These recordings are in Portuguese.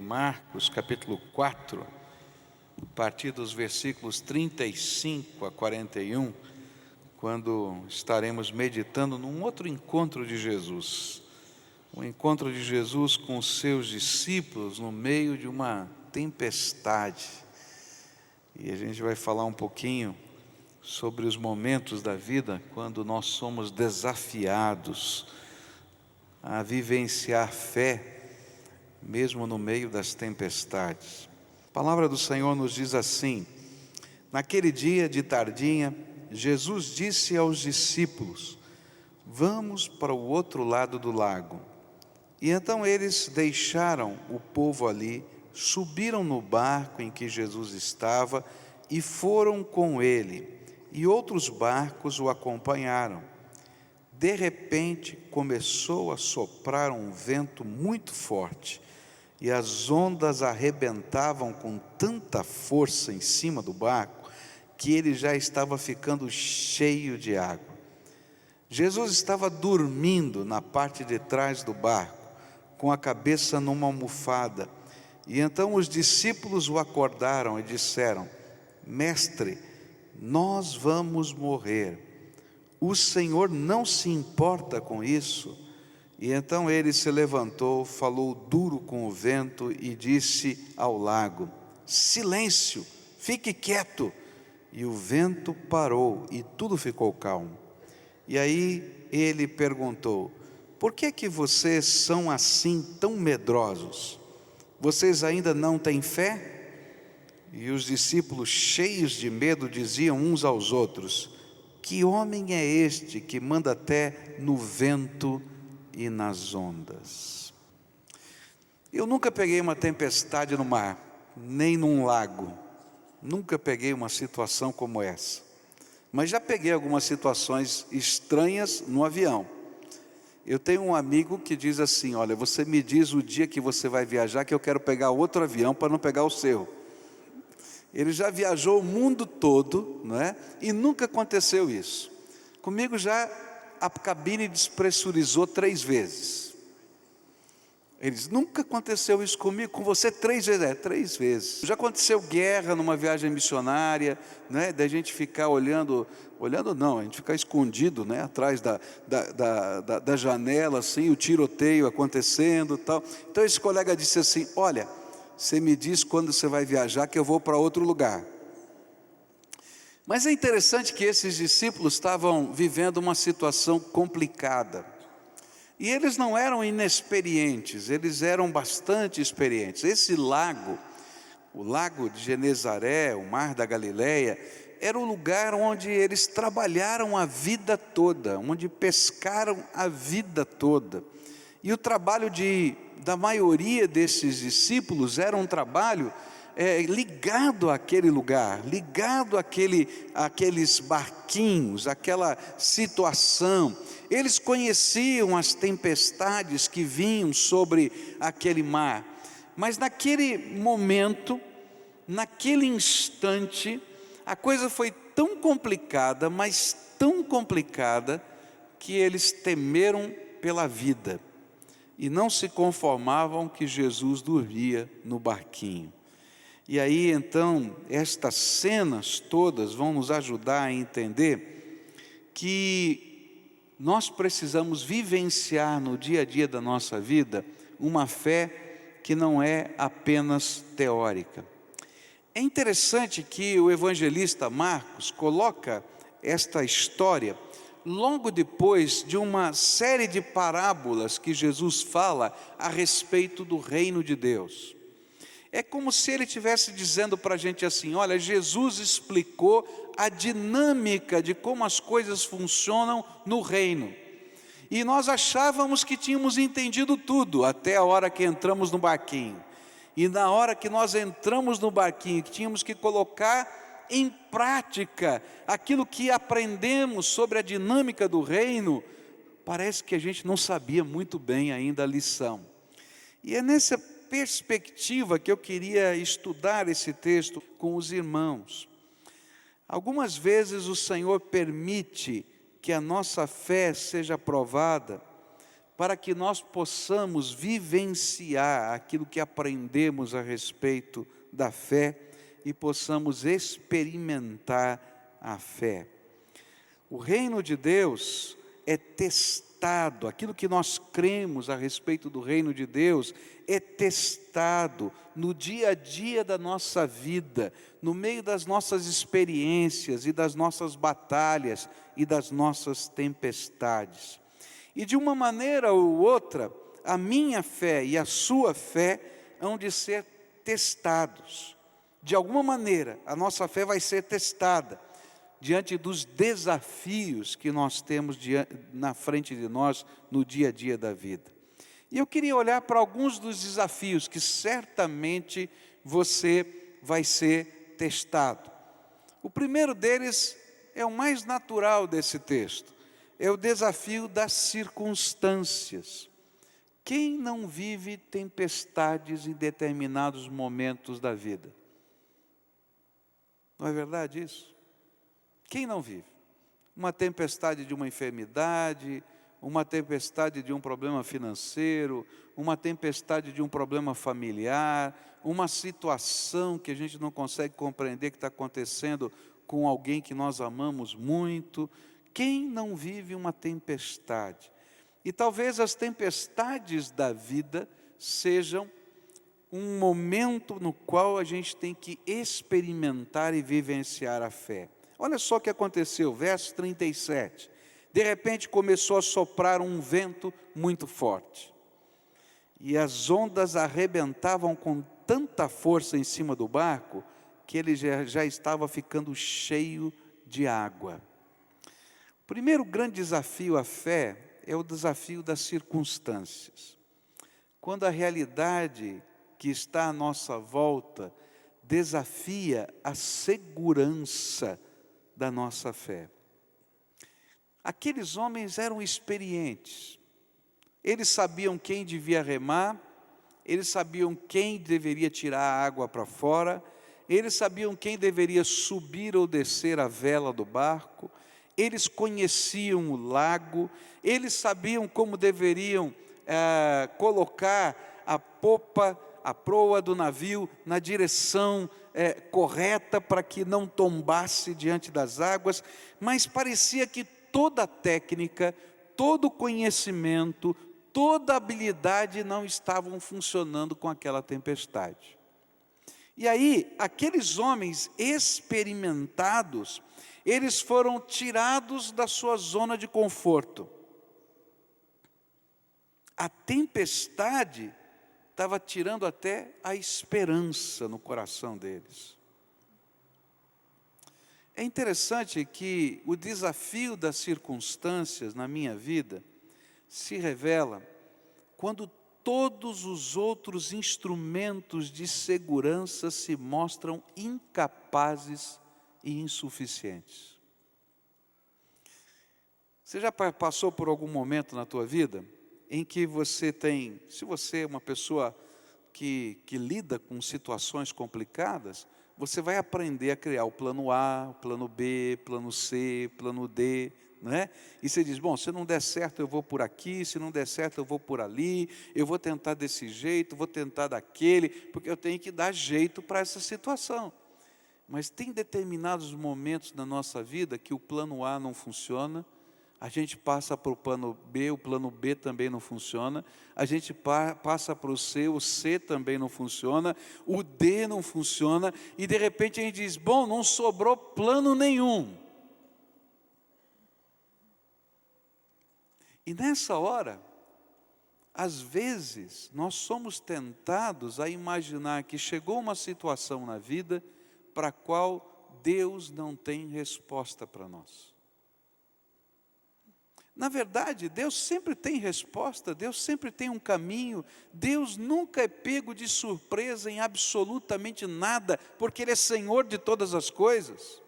Marcos, capítulo 4, a partir dos versículos 35 a 41, quando estaremos meditando num outro encontro de Jesus. Um encontro de Jesus com os seus discípulos no meio de uma tempestade. E a gente vai falar um pouquinho sobre os momentos da vida quando nós somos desafiados a vivenciar fé, mesmo no meio das tempestades. A palavra do Senhor nos diz assim: naquele dia de tardinha, Jesus disse aos discípulos: vamos para o outro lado do lago. E então eles deixaram o povo ali, subiram no barco em que Jesus estava e foram com ele, e outros barcos o acompanharam. De repente começou a soprar um vento muito forte, e as ondas arrebentavam com tanta força em cima do barco, que ele já estava ficando cheio de água. Jesus estava dormindo na parte de trás do barco, com a cabeça numa almofada, e então os discípulos o acordaram e disseram: Mestre, nós vamos morrer. O Senhor não se importa com isso? E então ele se levantou, falou duro com o vento e disse ao lago: silêncio, fique quieto. E o vento parou e tudo ficou calmo. E aí ele perguntou: por que vocês são assim tão medrosos? Vocês ainda não têm fé? E os discípulos, cheios de medo, diziam uns aos outros: que homem é este que manda até no vento e nas ondas? Eu nunca peguei uma tempestade no mar, nem num lago. Nunca peguei uma situação como essa. Mas já peguei algumas situações estranhas no avião. Eu tenho um amigo que diz assim: olha, você me diz o dia que você vai viajar, que eu quero pegar outro avião para não pegar o seu. Ele já viajou o mundo todo, não é? E nunca aconteceu isso. Comigo já a cabine despressurizou 3 vezes. Ele diz: nunca aconteceu isso comigo, com você 3 vezes. 3 vezes. Já aconteceu guerra numa viagem missionária, né? Da gente ficar olhando não, a gente ficar escondido, né? Atrás da janela, assim, o tiroteio acontecendo e tal. Então esse colega disse assim: olha, você me diz quando você vai viajar que eu vou para outro lugar. Mas é interessante que esses discípulos estavam vivendo uma situação complicada. E eles não eram inexperientes, eles eram bastante experientes. Esse lago, o lago de Genezaré, o mar da Galileia, era o lugar onde eles trabalharam a vida toda, onde pescaram a vida toda. E o trabalho da maioria desses discípulos era um trabalho ligado àquele lugar, ligado àqueles barquinhos, àquela situação. Eles conheciam as tempestades que vinham sobre aquele mar, mas naquele momento, naquele instante, a coisa foi tão complicada, mas tão complicada, que eles temeram pela vida. E não se conformavam que Jesus dormia no barquinho. E aí então, estas cenas todas vão nos ajudar a entender que nós precisamos vivenciar no dia a dia da nossa vida uma fé que não é apenas teórica. É interessante que o evangelista Marcos coloca esta história logo depois de uma série de parábolas que Jesus fala a respeito do reino de Deus. É como se ele estivesse dizendo para a gente assim: olha, Jesus explicou a dinâmica de como as coisas funcionam no reino. E nós achávamos que tínhamos entendido tudo, até a hora que entramos no barquinho. E na hora que nós entramos no barquinho, que tínhamos que colocar em prática aquilo que aprendemos sobre a dinâmica do reino, parece que a gente não sabia muito bem ainda a lição. E é nessa perspectiva que eu queria estudar esse texto com os irmãos. Algumas vezes o Senhor permite que a nossa fé seja provada, para que nós possamos vivenciar aquilo que aprendemos a respeito da fé e possamos experimentar a fé. O reino de Deus é testado, aquilo que nós cremos a respeito do reino de Deus é testado no dia a dia da nossa vida, no meio das nossas experiências e das nossas batalhas e das nossas tempestades. E de uma maneira ou outra, a minha fé e a sua fé hão de ser testados. De alguma maneira, a nossa fé vai ser testada diante dos desafios que nós temos na frente de nós no dia a dia da vida. E eu queria olhar para alguns dos desafios que certamente você vai ser testado. O primeiro deles é o mais natural desse texto, é o desafio das circunstâncias. Quem não vive tempestades em determinados momentos da vida? Não é verdade isso? Quem não vive? Uma tempestade de uma enfermidade, uma tempestade de um problema financeiro, uma tempestade de um problema familiar, uma situação que a gente não consegue compreender que está acontecendo com alguém que nós amamos muito. Quem não vive uma tempestade? E talvez as tempestades da vida sejam um momento no qual a gente tem que experimentar e vivenciar a fé. Olha só o que aconteceu, verso 37. De repente começou a soprar um vento muito forte. E as ondas arrebentavam com tanta força em cima do barco, que ele já estava ficando cheio de água. O primeiro grande desafio à fé é o desafio das circunstâncias. Quando a realidade que está à nossa volta desafia a segurança da nossa fé. Aqueles homens eram experientes, eles sabiam quem devia remar, eles sabiam quem deveria tirar a água para fora, eles sabiam quem deveria subir ou descer a vela do barco, eles conheciam o lago, eles sabiam como deveriam colocar a popa, a proa do navio na direção correta para que não tombasse diante das águas, mas parecia que toda a técnica, todo o conhecimento, toda a habilidade não estavam funcionando com aquela tempestade. E aí, aqueles homens experimentados, eles foram tirados da sua zona de conforto. A tempestade estava tirando até a esperança no coração deles. É interessante que o desafio das circunstâncias na minha vida se revela quando todos os outros instrumentos de segurança se mostram incapazes e insuficientes. Você já passou por algum momento na tua vida em que você tem, se você é uma pessoa que lida com situações complicadas, você vai aprender a criar o plano A, o plano B, plano C, plano D, né? E você diz, bom, se não der certo eu vou por aqui, se não der certo eu vou por ali, eu vou tentar desse jeito, vou tentar daquele, porque eu tenho que dar jeito para essa situação. Mas tem determinados momentos na nossa vida que o plano A não funciona, a gente passa para o plano B também não funciona, a gente passa para o C também não funciona, o D não funciona, e de repente a gente diz, bom, não sobrou plano nenhum. E nessa hora, às vezes, nós somos tentados a imaginar que chegou uma situação na vida para a qual Deus não tem resposta para nós. Na verdade, Deus sempre tem resposta, Deus sempre tem um caminho, Deus nunca é pego de surpresa em absolutamente nada, porque Ele é Senhor de todas as coisas.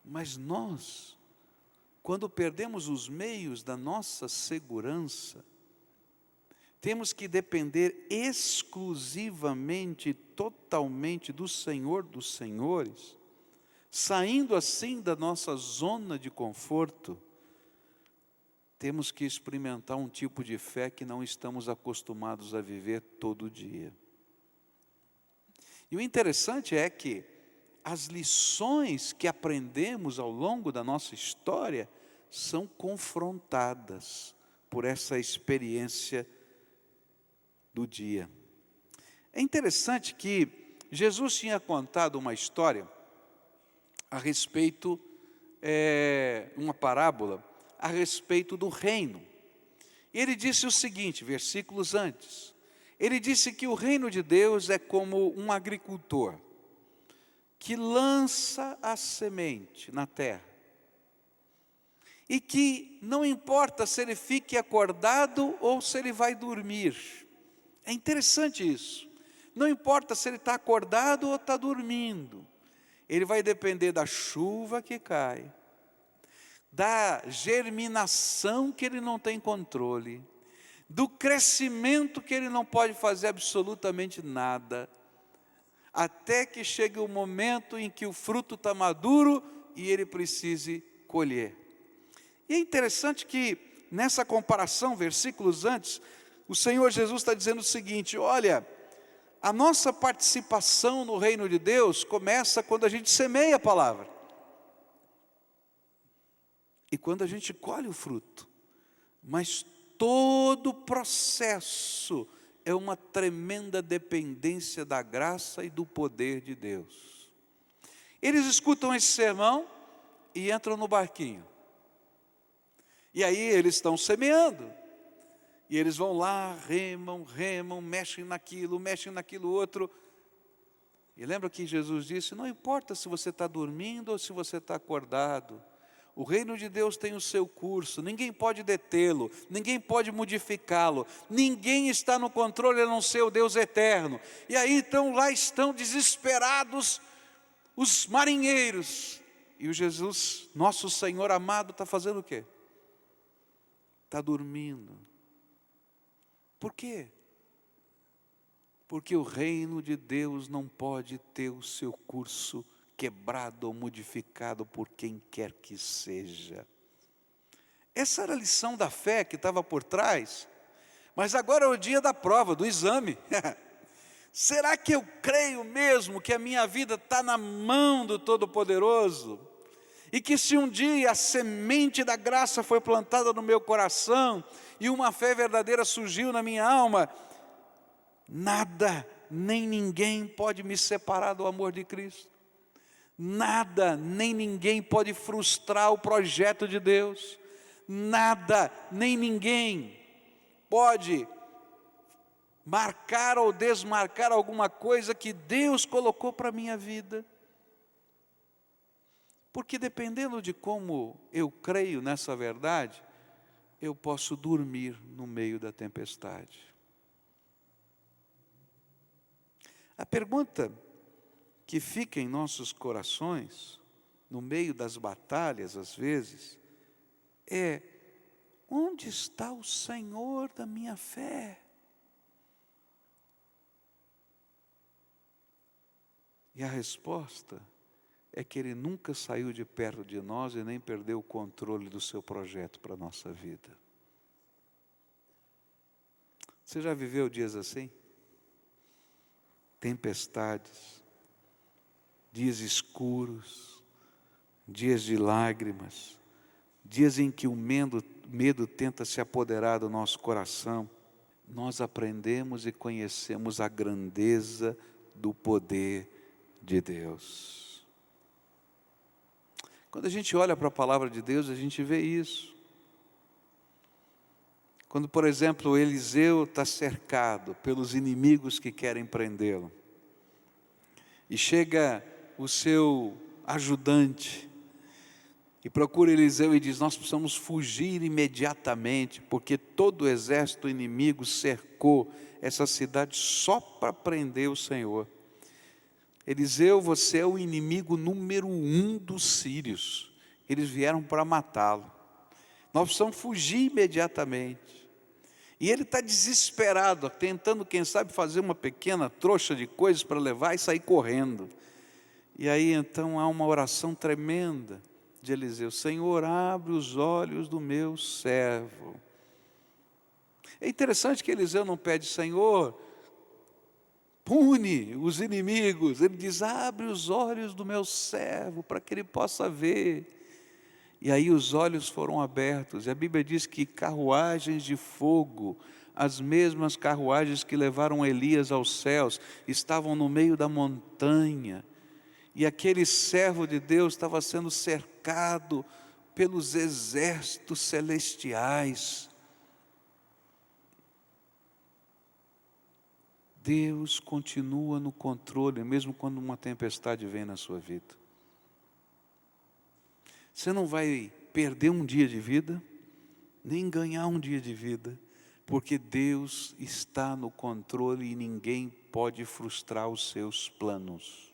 Mas nós, quando perdemos os meios da nossa segurança, temos que depender exclusivamente, totalmente do Senhor dos Senhores, saindo assim da nossa zona de conforto, temos que experimentar um tipo de fé que não estamos acostumados a viver todo dia. E o interessante é que as lições que aprendemos ao longo da nossa história são confrontadas por essa experiência do dia. É interessante que Jesus tinha contado uma história a respeito, uma parábola, a respeito do reino. E ele disse o seguinte, versículos antes, ele disse que o reino de Deus é como um agricultor que lança a semente na terra e que não importa se ele fique acordado ou se ele vai dormir. É interessante isso. Não importa se ele está acordado ou está dormindo. Ele vai depender da chuva que cai, da germinação que ele não tem controle, do crescimento que ele não pode fazer absolutamente nada, até que chegue o momento em que o fruto está maduro e ele precise colher. E é interessante que nessa comparação, versículos antes, o Senhor Jesus está dizendo o seguinte: olha, a nossa participação no reino de Deus começa quando a gente semeia a palavra. E quando a gente colhe o fruto. Mas todo o processo é uma tremenda dependência da graça e do poder de Deus. Eles escutam esse sermão e entram no barquinho. E aí eles estão semeando. E eles vão lá, remam, mexem naquilo outro. E lembra que Jesus disse, não importa se você está dormindo ou se você está acordado. O reino de Deus tem o seu curso, ninguém pode detê-lo, ninguém pode modificá-lo, ninguém está no controle a não ser o Deus eterno. E aí então lá estão desesperados os marinheiros. E o Jesus, nosso Senhor amado, está fazendo o quê? Está dormindo. Por quê? Porque o reino de Deus não pode ter o seu curso quebrado ou modificado por quem quer que seja. Essa era a lição da fé que estava por trás. Mas agora é o dia da prova, do exame. Será que eu creio mesmo que a minha vida está na mão do Todo-Poderoso? E que se um dia a semente da graça foi plantada no meu coração e uma fé verdadeira surgiu na minha alma, nada, nem ninguém pode me separar do amor de Cristo. Nada, nem ninguém pode frustrar o projeto de Deus. Nada, nem ninguém pode marcar ou desmarcar alguma coisa que Deus colocou para a minha vida. Porque dependendo de como eu creio nessa verdade, eu posso dormir no meio da tempestade. A pergunta que fica em nossos corações, no meio das batalhas às vezes, é: onde está o Senhor da minha fé? E a resposta é que Ele nunca saiu de perto de nós e nem perdeu o controle do seu projeto para a nossa vida. Você já viveu dias assim? Tempestades, dias escuros, dias de lágrimas, dias em que o medo tenta se apoderar do nosso coração. Nós aprendemos e conhecemos a grandeza do poder de Deus. Quando a gente olha para a palavra de Deus, a gente vê isso. Quando, por exemplo, Eliseu está cercado pelos inimigos que querem prendê-lo, e chega o seu ajudante, e procura Eliseu e diz, nós precisamos fugir imediatamente, porque todo o exército inimigo cercou essa cidade só para prender o Senhor. Eliseu, você é o inimigo número 1 dos sírios. Eles vieram para matá-lo. Nós precisamos fugir imediatamente. E ele está desesperado, tentando, quem sabe, fazer uma pequena trouxa de coisas para levar e sair correndo. E aí então há uma oração tremenda. de Eliseu: Senhor, abre os olhos do meu servo. É interessante que Eliseu não pede: Senhor, pune os inimigos. Ele diz: abre os olhos do meu servo, para que ele possa ver. E aí os olhos foram abertos, e a Bíblia diz que carruagens de fogo, as mesmas carruagens que levaram Elias aos céus, estavam no meio da montanha, e aquele servo de Deus estava sendo cercado pelos exércitos celestiais. Deus continua no controle, mesmo quando uma tempestade vem na sua vida. Você não vai perder um dia de vida, nem ganhar um dia de vida, porque Deus está no controle e ninguém pode frustrar os seus planos.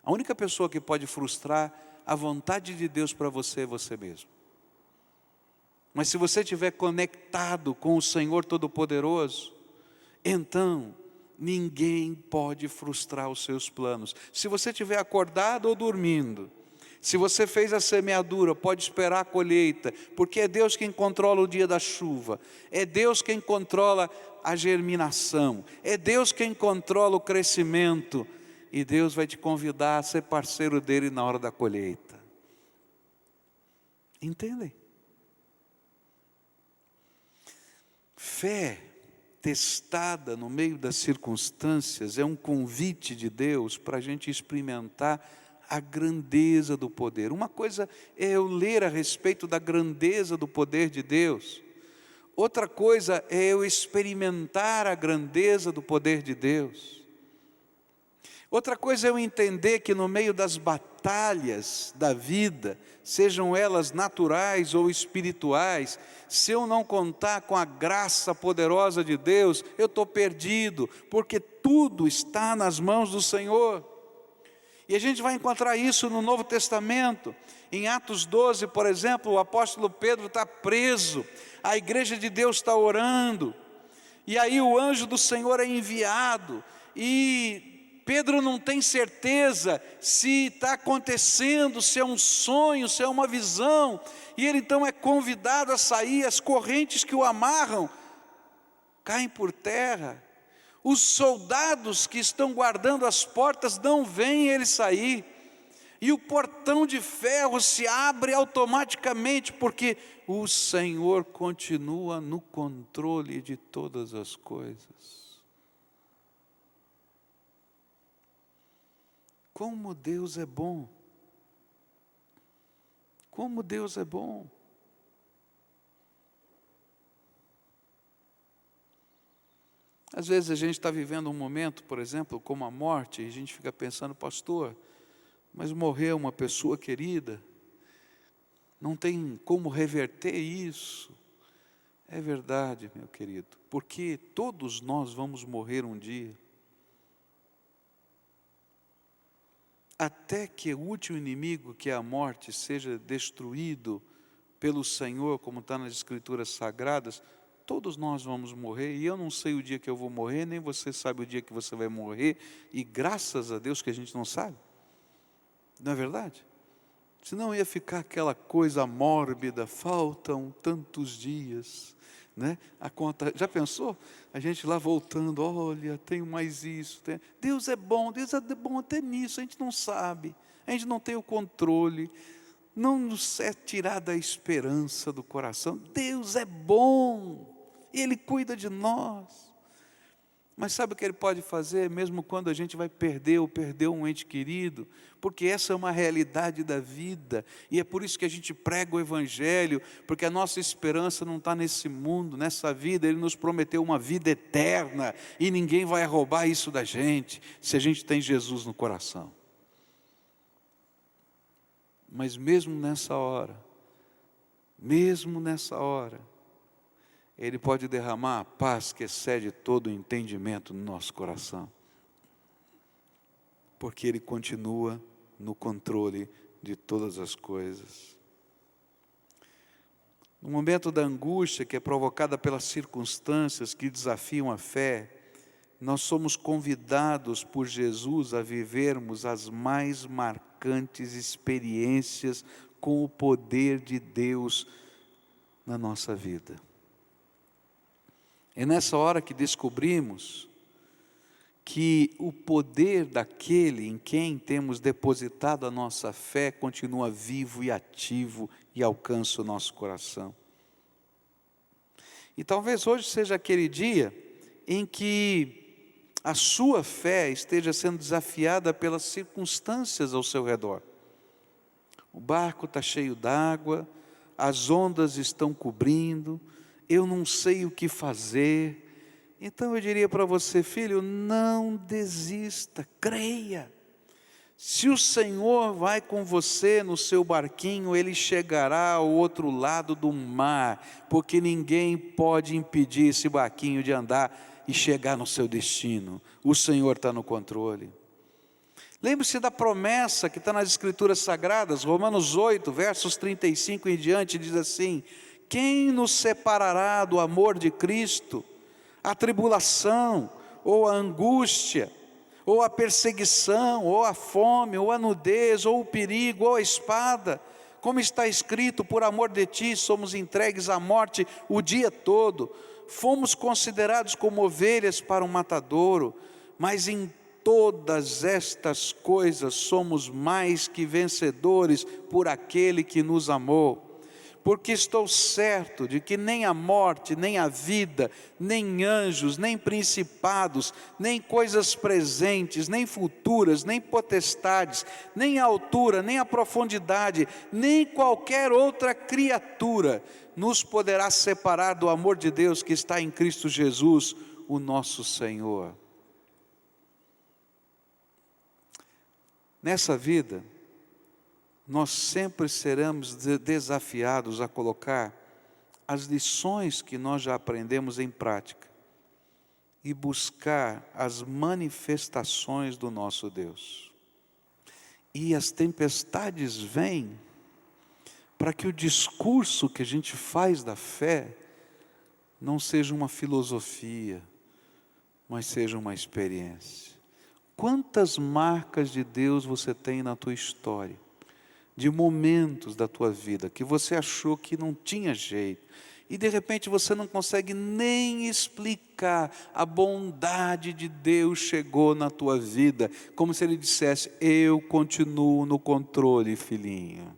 A única pessoa que pode frustrar a vontade de Deus para você é você mesmo. Mas se você estiver conectado com o Senhor Todo-Poderoso, então ninguém pode frustrar os seus planos. Se você estiver acordado ou dormindo, se você fez a semeadura, pode esperar a colheita, porque é Deus quem controla o dia da chuva, é Deus quem controla a germinação, é Deus quem controla o crescimento, e Deus vai te convidar a ser parceiro dele na hora da colheita. Entendem? Fé testada no meio das circunstâncias é um convite de Deus para a gente experimentar a grandeza do poder. Uma coisa é eu ler a respeito da grandeza do poder de Deus, outra coisa é eu experimentar a grandeza do poder de Deus. Outra coisa é eu entender que no meio das batalhas da vida, sejam elas naturais ou espirituais, se eu não contar com a graça poderosa de Deus, eu estou perdido, porque tudo está nas mãos do Senhor. E a gente vai encontrar isso no Novo Testamento. Em Atos 12, por exemplo, o apóstolo Pedro está preso, a igreja de Deus está orando, e aí o anjo do Senhor é enviado, e Pedro não tem certeza se está acontecendo, se é um sonho, se é uma visão, e ele então é convidado a sair, as correntes que o amarram caem por terra. Os soldados que estão guardando as portas não veem ele sair, e o portão de ferro se abre automaticamente, porque o Senhor continua no controle de todas as coisas. Como Deus é bom! Como Deus é bom! Às vezes a gente está vivendo um momento, por exemplo, como a morte, e a gente fica pensando: pastor, mas morreu uma pessoa querida, não tem como reverter isso. É verdade, meu querido, porque todos nós vamos morrer um dia. Até que o último inimigo, que é a morte, seja destruído pelo Senhor, como está nas Escrituras Sagradas, todos nós vamos morrer, e eu não sei o dia que eu vou morrer, nem você sabe o dia que você vai morrer, e graças a Deus que a gente não sabe, não é verdade? Senão ia ficar aquela coisa mórbida: faltam tantos dias, né? A conta, já pensou? A gente lá voltando: olha, tenho mais isso. Deus é bom até nisso, a gente não sabe, a gente não tem o controle, não nos é tirada a esperança do coração. Deus é bom, Ele cuida de nós. Mas sabe o que Ele pode fazer, mesmo quando a gente vai perder ou perdeu um ente querido? Porque essa é uma realidade da vida, e é por isso que a gente prega o Evangelho, porque a nossa esperança não está nesse mundo, nessa vida. Ele nos prometeu uma vida eterna, e ninguém vai roubar isso da gente, se a gente tem Jesus no coração. Mas mesmo nessa hora, Ele pode derramar a paz que excede todo o entendimento no nosso coração, porque Ele continua no controle de todas as coisas. No momento da angústia que é provocada pelas circunstâncias que desafiam a fé, nós somos convidados por Jesus a vivermos as mais marcantes experiências com o poder de Deus na nossa vida. É nessa hora que descobrimos que o poder daquele em quem temos depositado a nossa fé continua vivo e ativo e alcança o nosso coração. E talvez hoje seja aquele dia em que a sua fé esteja sendo desafiada pelas circunstâncias ao seu redor. O barco está cheio d'água, as ondas estão cobrindo, eu não sei o que fazer. Então eu diria para você, filho, não desista, creia. Se o Senhor vai com você no seu barquinho, Ele chegará ao outro lado do mar, porque ninguém pode impedir esse barquinho de andar e chegar no seu destino. O Senhor está no controle. Lembre-se da promessa que está nas Escrituras Sagradas, Romanos 8, versos 35 em diante, diz assim: quem nos separará do amor de Cristo? A tribulação, ou a angústia, ou a perseguição, ou a fome, ou a nudez, ou o perigo, ou a espada. Como está escrito, por amor de ti somos entregues à morte o dia todo. Fomos considerados como ovelhas para um matadouro, mas em todas estas coisas somos mais que vencedores por aquele que nos amou. Porque estou certo de que nem a morte, nem a vida, nem anjos, nem principados, nem coisas presentes, nem futuras, nem potestades, nem a altura, nem a profundidade, nem qualquer outra criatura nos poderá separar do amor de Deus que está em Cristo Jesus, o nosso Senhor. Nessa vida, nós sempre seremos desafiados a colocar as lições que nós já aprendemos em prática e buscar as manifestações do nosso Deus. E as tempestades vêm para que o discurso que a gente faz da fé não seja uma filosofia, mas seja uma experiência. Quantas marcas de Deus você tem na tua história? De momentos da tua vida que você achou que não tinha jeito, e de repente você não consegue nem explicar, a bondade de Deus chegou na tua vida, como se Ele dissesse: eu continuo no controle, filhinho.